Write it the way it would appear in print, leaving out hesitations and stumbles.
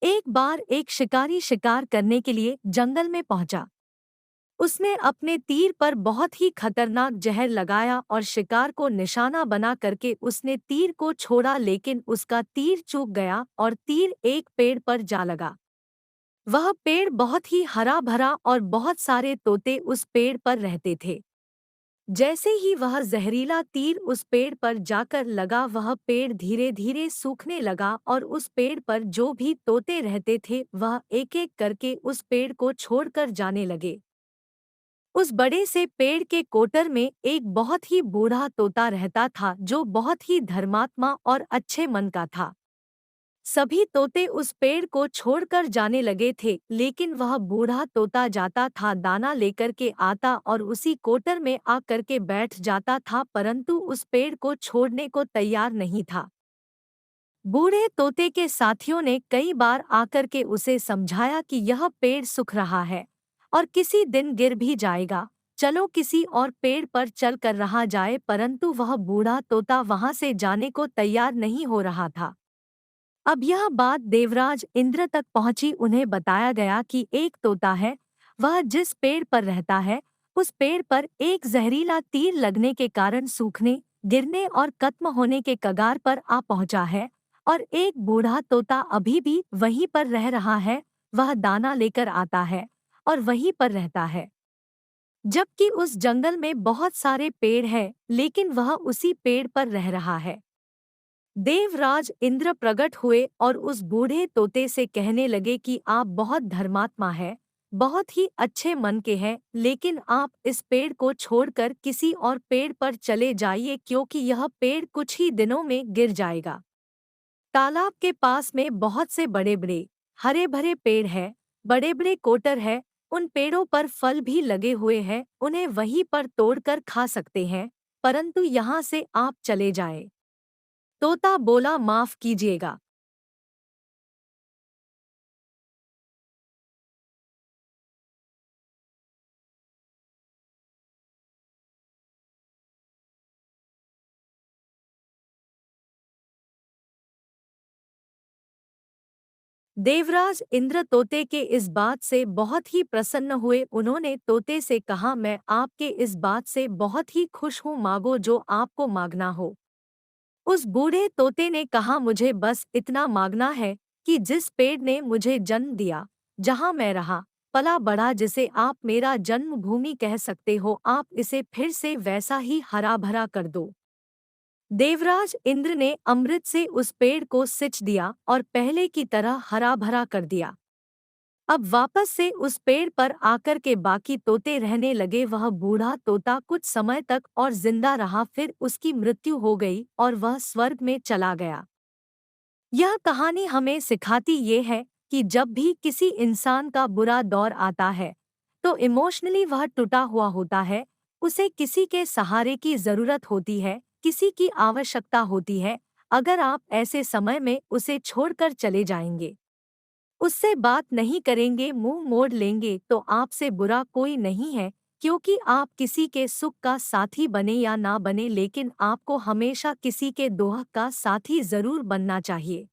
एक बार एक शिकारी शिकार करने के लिए जंगल में पहुंचा। उसने अपने तीर पर बहुत ही खतरनाक जहर लगाया और शिकार को निशाना बना करके उसने तीर को छोड़ा, लेकिन उसका तीर चूक गया और तीर एक पेड़ पर जा लगा। वह पेड़ बहुत ही हरा भरा और बहुत सारे तोते उस पेड़ पर रहते थे। जैसे ही वह जहरीला तीर उस पेड़ पर जाकर लगा, वह पेड़ धीरे धीरे सूखने लगा और उस पेड़ पर जो भी तोते रहते थे वह एक एक करके उस पेड़ को छोड़कर जाने लगे। उस बड़े से पेड़ के कोटर में एक बहुत ही बूढ़ा तोता रहता था जो बहुत ही धर्मात्मा और अच्छे मन का था। सभी तोते उस पेड़ को छोड़कर जाने लगे थे, लेकिन वह बूढ़ा तोता जाता था, दाना लेकर के आता और उसी कोटर में आकर के बैठ जाता था, परंतु उस पेड़ को छोड़ने को तैयार नहीं था। बूढ़े तोते के साथियों ने कई बार आकर के उसे समझाया कि यह पेड़ सूख रहा है और किसी दिन गिर भी जाएगा, चलो किसी और पेड़ पर चल कर रहा जाए, परंतु वह बूढ़ा तोता वहां से जाने को तैयार नहीं हो रहा था। अब यह बात देवराज इंद्र तक पहुंची। उन्हें बताया गया कि एक तोता है, वह जिस पेड़ पर रहता है उस पेड़ पर एक जहरीला तीर लगने के कारण सूखने, गिरने और खत्म होने के कगार पर आ पहुंचा है, और एक बूढ़ा तोता अभी भी वहीं पर रह रहा है। वह दाना लेकर आता है और वहीं पर रहता है, जबकि उस जंगल में बहुत सारे पेड़ हैं, लेकिन वह उसी पेड़ पर रह रहा है। देवराज इंद्र प्रकट हुए और उस बूढ़े तोते से कहने लगे कि आप बहुत धर्मात्मा हैं, बहुत ही अच्छे मन के हैं, लेकिन आप इस पेड़ को छोड़कर किसी और पेड़ पर चले जाइए, क्योंकि यह पेड़ कुछ ही दिनों में गिर जाएगा। तालाब के पास में बहुत से बड़े बड़े हरे भरे पेड़ हैं, बड़े बड़े कोटर हैं, उन पेड़ों पर फल भी लगे हुए हैं, उन्हें वहीं पर तोड़कर खा सकते हैं, परंतु यहाँ से आप चले जाएं। तोता बोला, माफ कीजिएगा। देवराज इंद्र तोते के इस बात से बहुत ही प्रसन्न हुए। उन्होंने तोते से कहा, मैं आपके इस बात से बहुत ही खुश हूँ, मांगो जो आपको मांगना हो। उस बूढ़े तोते ने कहा, मुझे बस इतना मांगना है कि जिस पेड़ ने मुझे जन्म दिया, जहाँ मैं रहा पला बड़ा, जिसे आप मेरा जन्मभूमि कह सकते हो, आप इसे फिर से वैसा ही हरा भरा कर दो। देवराज इंद्र ने अमृत से उस पेड़ को सिंच दिया और पहले की तरह हरा भरा कर दिया। अब वापस से उस पेड़ पर आकर के बाकी तोते रहने लगे। वह बूढ़ा तोता कुछ समय तक और जिंदा रहा, फिर उसकी मृत्यु हो गई और वह स्वर्ग में चला गया। यह कहानी हमें सिखाती ये है कि जब भी किसी इंसान का बुरा दौर आता है तो इमोशनली वह टूटा हुआ होता है, उसे किसी के सहारे की जरूरत होती है, किसी की आवश्यकता होती है। अगर आप ऐसे समय में उसे छोड़कर चले जाएंगे, उससे बात नहीं करेंगे, मुंह मोड़ लेंगे, तो आपसे बुरा कोई नहीं है, क्योंकि आप किसी के सुख का साथी बने या ना बने, लेकिन आपको हमेशा किसी के दोह का साथी जरूर बनना चाहिए।